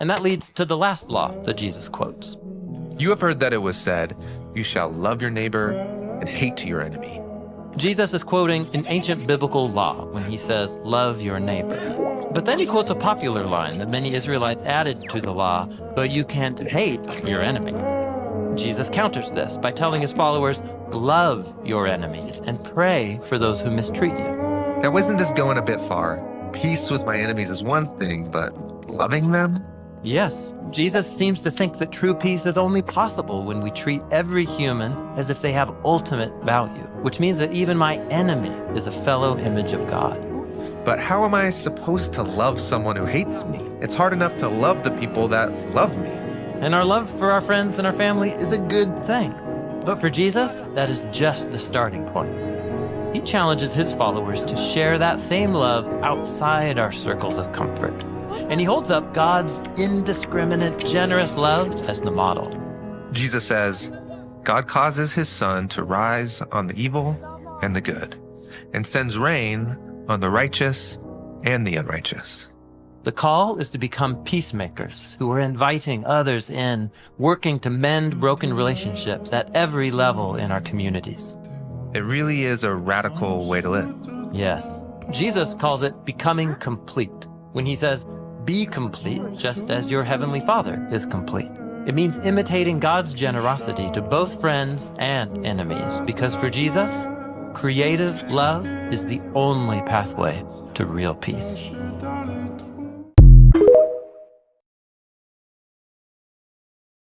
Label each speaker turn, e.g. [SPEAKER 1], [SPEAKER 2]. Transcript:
[SPEAKER 1] And that leads to the last law that Jesus quotes.
[SPEAKER 2] You have heard that it was said, you shall love your neighbor and hate your enemy.
[SPEAKER 1] Jesus is quoting an ancient biblical law when he says, love your neighbor. But then he quotes a popular line that many Israelites added to the law, but you can't hate your enemy. Jesus counters this by telling his followers, love your enemies and pray for those who mistreat you.
[SPEAKER 2] Now, isn't this going a bit far? Peace with my enemies is one thing, but loving them?
[SPEAKER 1] Yes, Jesus seems to think that true peace is only possible when we treat every human as if they have ultimate value, which means that even my enemy is a fellow image of God.
[SPEAKER 2] But how am I supposed to love someone who hates me? It's hard enough to love the people that love me.
[SPEAKER 1] And our love for our friends and our family is a good thing. But for Jesus, that is just the starting point. He challenges his followers to share that same love outside our circles of comfort. And he holds up God's indiscriminate, generous love as the model.
[SPEAKER 2] Jesus says, God causes his sun to rise on the evil and the good, and sends rain on the righteous and the unrighteous.
[SPEAKER 1] The call is to become peacemakers who are inviting others in, working to mend broken relationships at every level in our communities.
[SPEAKER 2] It really is a radical way to live.
[SPEAKER 1] Yes. Jesus calls it becoming complete when he says, be complete just as your heavenly Father is complete. It means imitating God's generosity to both friends and enemies, because for Jesus, creative love is the only pathway to real peace.